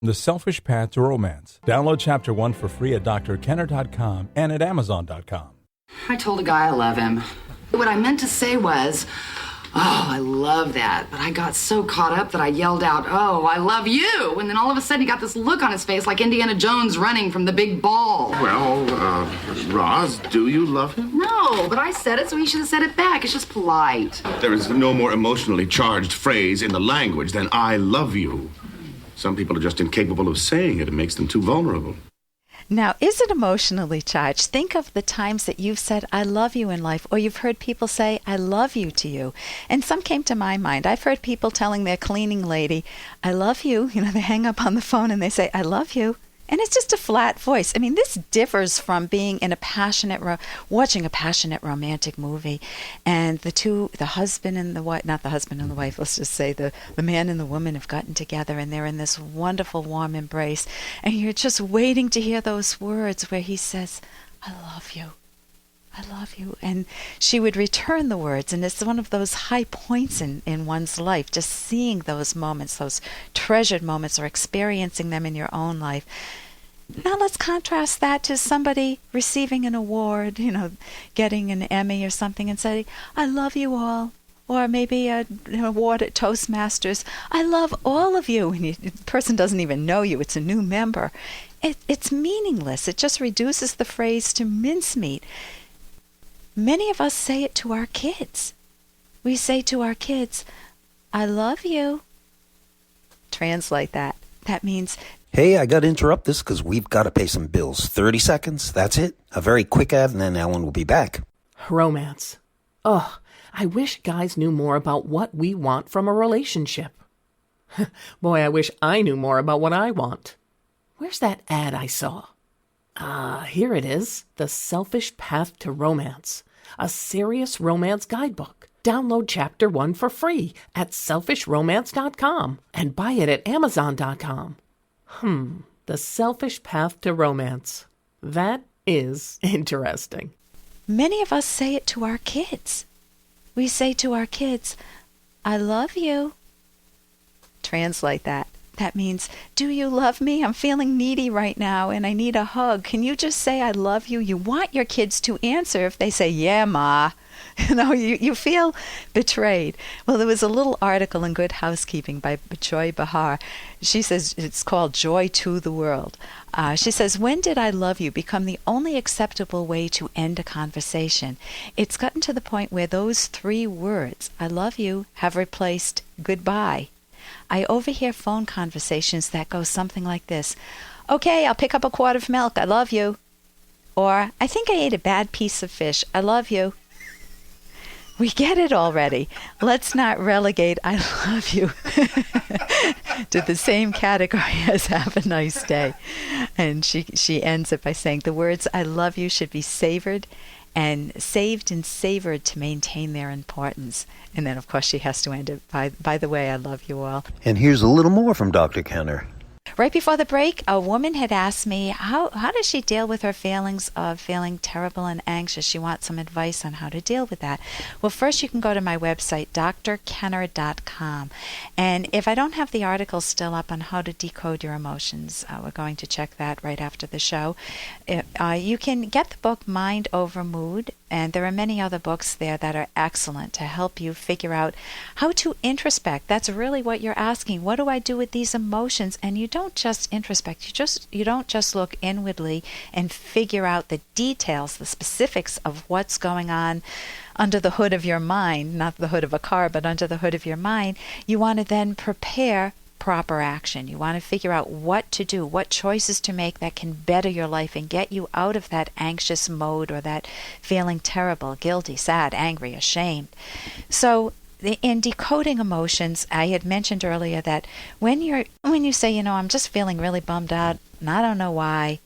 The Selfish Path to Romance. Download Chapter 1 for free at drkenner.com and at amazon.com. I told a guy I love him. What I meant to say was, oh, I love that. But I got so caught up that I yelled out, oh, I love you. And then all of a sudden he got this look on his face like Indiana Jones running from the big ball. Well, Roz, do you love him? No, but I said it, so he should have said it back. It's just polite. There is no more emotionally charged phrase in the language than I love you. Some people are just incapable of saying it. It makes them too vulnerable. Now, is it emotionally charged? Think of the times that you've said, I love you in life, or you've heard people say, I love you to you. And some came to my mind. I've heard people telling their cleaning lady, I love you. You know, they hang up on the phone and they say, I love you. And it's just a flat voice. I mean, this differs from being in watching a passionate romantic movie. And the husband and the wife, not the husband and the wife, let's just say the man and the woman have gotten together and they're in this wonderful, warm embrace. And you're just waiting to hear those words where he says, I love you. I love you. And she would return the words. And it's one of those high points in one's life, just seeing those moments, those treasured moments, or experiencing them in your own life. Now let's contrast that to somebody receiving an award, you know, getting an Emmy or something, and say, I love you all. Or maybe an award at Toastmasters. I love all of you. And the person doesn't even know you. It's a new member. It's meaningless. It just reduces the phrase to mincemeat. Many of us say it to our kids. We say to our kids, I love you. Translate that. That means, hey, I got to interrupt this because we've got to pay some bills. 30 seconds, that's it. A very quick ad, and then Ellen will be back. Romance. Ugh, I wish guys knew more about what we want from a relationship. Boy, I wish I knew more about what I want. Where's that ad I saw? Here it is. The Selfish Path to Romance. A serious romance guidebook. Download Chapter 1 for free at selfishromance.com and buy it at amazon.com. The Selfish Path to Romance. That is interesting. Many of us say it to our kids. We say to our kids, I love you. Translate that. That means, do you love me? I'm feeling needy right now and I need a hug. Can you just say I love you? You want your kids to answer. If they say, yeah, Ma, you feel betrayed. Well, there was a little article in Good Housekeeping by Joy Behar. She says it's called Joy to the World. She says, when did I love you become the only acceptable way to end a conversation? It's gotten to the point where those 3 words, I love you, have replaced goodbye. I overhear phone conversations that go something like this. Okay, I'll pick up a quart of milk. I love you. Or, I think I ate a bad piece of fish. I love you. We get it already. Let's not relegate I love you to the same category as have a nice day. And she ends it by saying the words I love you should be savored and saved and savored to maintain their importance. And then, of course, she has to end it by the way, I love you all. And here's a little more from Dr. Kenner. Right before the break, a woman had asked me, how does she deal with her feelings of feeling terrible and anxious? She wants some advice on how to deal with that. Well, first you can go to my website, drkenner.com. And if I don't have the article still up on how to decode your emotions, we're going to check that right after the show. You can get the book Mind Over Mood, and there are many other books there that are excellent to help you figure out how to introspect. That's really what you're asking. What do I do with these emotions? And you don't just introspect. You don't just look inwardly and figure out the details, the specifics of what's going on under the hood of your mind, not the hood of a car, but under the hood of your mind. You want to then prepare proper action. You want to figure out what to do, what choices to make that can better your life and get you out of that anxious mode or that feeling terrible, guilty, sad, angry, ashamed. So in decoding emotions, I had mentioned earlier that when you say, I'm just feeling really bummed out and I don't know why.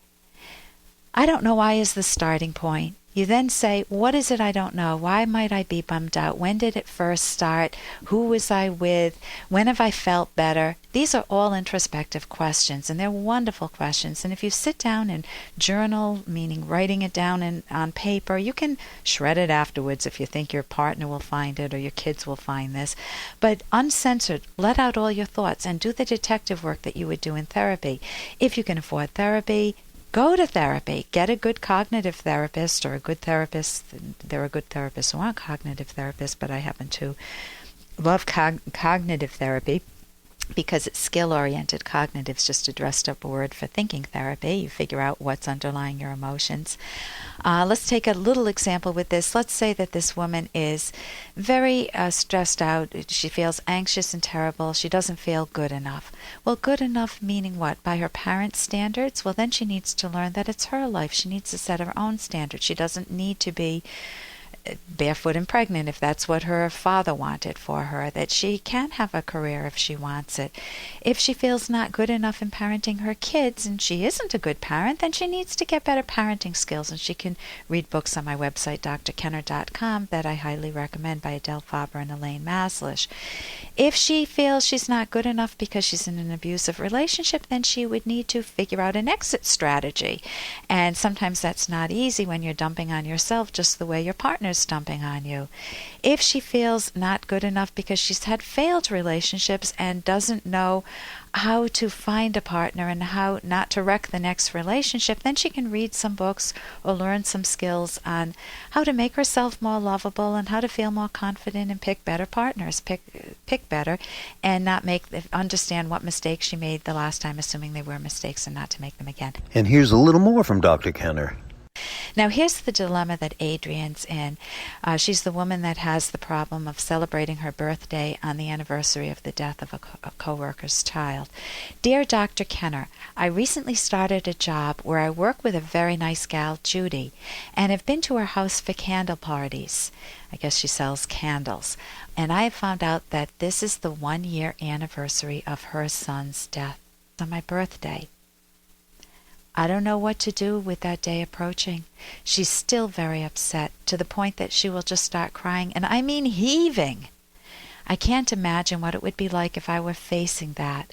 I don't know why is the starting point. You then say, what is it I don't know? Why might I be bummed out? When did it first start? Who was I with? When have I felt better? These are all introspective questions, and they're wonderful questions. And if you sit down and journal, meaning writing it down on paper, you can shred it afterwards if you think your partner will find it or your kids will find this. But uncensored, let out all your thoughts and do the detective work that you would do in therapy. If you can afford therapy, go to therapy. Get a good cognitive therapist or a good therapist. There are good therapists who aren't cognitive therapists, but I happen to love cognitive therapy because it's skill-oriented. Cognitive is just a dressed-up word for thinking therapy. You figure out what's underlying your emotions. Let's take a little example with this. Let's say that this woman is very stressed out. She feels anxious and terrible. She doesn't feel good enough. Well, good enough meaning what? By her parents' standards? Well, then she needs to learn that it's her life. She needs to set her own standards. She doesn't need to be barefoot and pregnant if that's what her father wanted for her, that she can have a career if she wants it. If she feels not good enough in parenting her kids and she isn't a good parent, then she needs to get better parenting skills, and she can read books on my website, drkenner.com, that I highly recommend, by Adele Faber and Elaine Maslish. If she feels she's not good enough because she's in an abusive relationship, then she would need to figure out an exit strategy. And sometimes that's not easy when you're dumping on yourself just the way your partner's dumping on you. If she feels not good enough because she's had failed relationships and doesn't know how to find a partner and how not to wreck the next relationship, then she can read some books or learn some skills on how to make herself more lovable and how to feel more confident and pick better partners, pick better, and not understand what mistakes she made the last time, assuming they were mistakes, and not to make them again. And here's a little more from Dr. Kenner. Now, here's the dilemma that Adrienne's in. She's the woman that has the problem of celebrating her birthday on the anniversary of the death of a co-worker's child. Dear Dr. Kenner, I recently started a job where I work with a very nice gal, Judy, and have been to her house for candle parties. I guess she sells candles. And I have found out that this is the 1-year anniversary of her son's death on my birthday. I don't know what to do with that day approaching. She's still very upset, to the point that she will just start crying, and I mean heaving. I can't imagine what it would be like if I were facing that.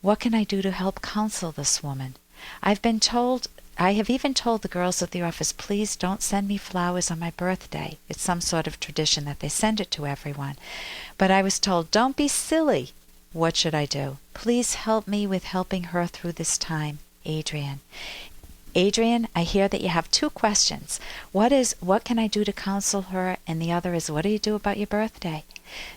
What can I do to help counsel this woman? I have even told the girls at the office, please don't send me flowers on my birthday. It's some sort of tradition that they send it to everyone. But I was told, don't be silly. What should I do? Please help me with helping her through this time. Adrienne. Adrienne, I hear that you have 2 questions. What can I do to counsel her? And the other is, what do you do about your birthday?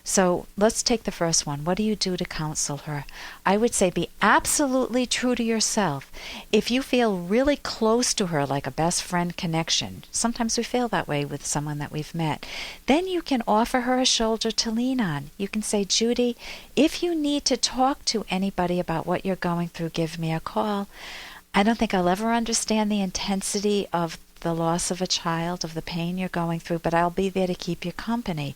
So let's take the first one. What do you do to counsel her? I would say be absolutely true to yourself. If you feel really close to her, like a best friend connection, sometimes we feel that way with someone that we've met, then you can offer her a shoulder to lean on. You can say, Judy, if you need to talk to anybody about what you're going through, give me a call. I don't think I'll ever understand the intensity of the loss of a child, of the pain you're going through, but I'll be there to keep you company.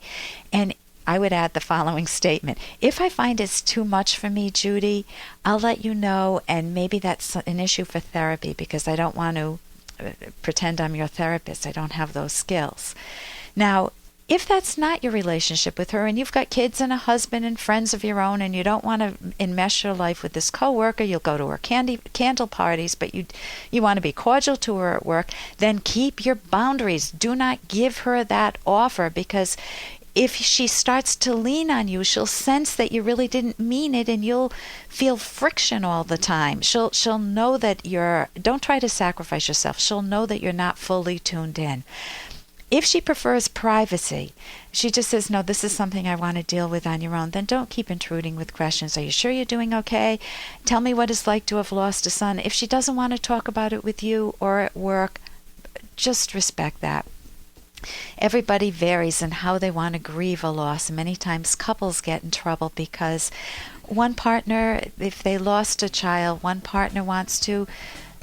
And I would add the following statement. If I find it's too much for me, Judy, I'll let you know, and maybe that's an issue for therapy, because I don't want to pretend I'm your therapist. I don't have those skills. Now, if that's not your relationship with her, and you've got kids and a husband and friends of your own, and you don't want to enmesh your life with this coworker, you'll go to her candle parties, but you want to be cordial to her at work, then keep your boundaries. Do not give her that offer, because if she starts to lean on you, she'll sense that you really didn't mean it, and you'll feel friction all the time. She'll know that don't try to sacrifice yourself. She'll know that you're not fully tuned in. If she prefers privacy, she just says, no, this is something I want to deal with on your own, then don't keep intruding with questions. Are you sure you're doing okay? Tell me what it's like to have lost a son. If she doesn't want to talk about it with you or at work, just respect that. Everybody varies in how they want to grieve a loss. Many times couples get in trouble because one partner, if they lost a child, one partner wants to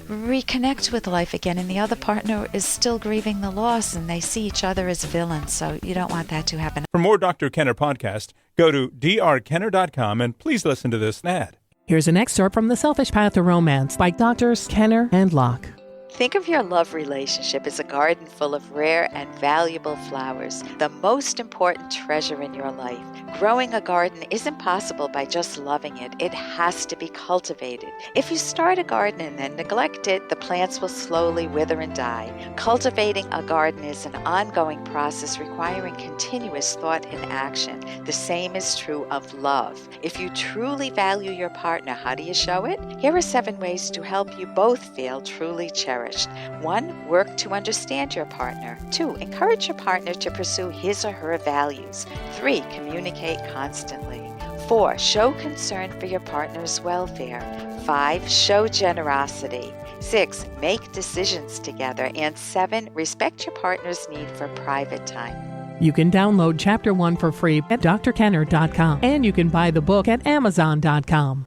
reconnect with life again, and the other partner is still grieving the loss, and they see each other as villains. So you don't want that to happen. For more Dr. Kenner podcast, go to drkenner.com and please listen to this ad. Here's an excerpt from The Selfish Path to Romance by Drs. Kenner and Locke. Think of your love relationship as a garden full of rare and valuable flowers, the most important treasure in your life. Growing a garden isn't possible by just loving it. It has to be cultivated. If you start a garden and then neglect it, the plants will slowly wither and die. Cultivating a garden is an ongoing process requiring continuous thought and action. The same is true of love. If you truly value your partner, how do you show it? Here are 7 ways to help you both feel truly cherished. 1. Work to understand your partner. 2. Encourage your partner to pursue his or her values. 3. Communicate constantly. 4. Show concern for your partner's welfare. 5. Show generosity. 6. Make decisions together. And 7. Respect your partner's need for private time. You can download Chapter 1 for free at drkenner.com, and you can buy the book at amazon.com.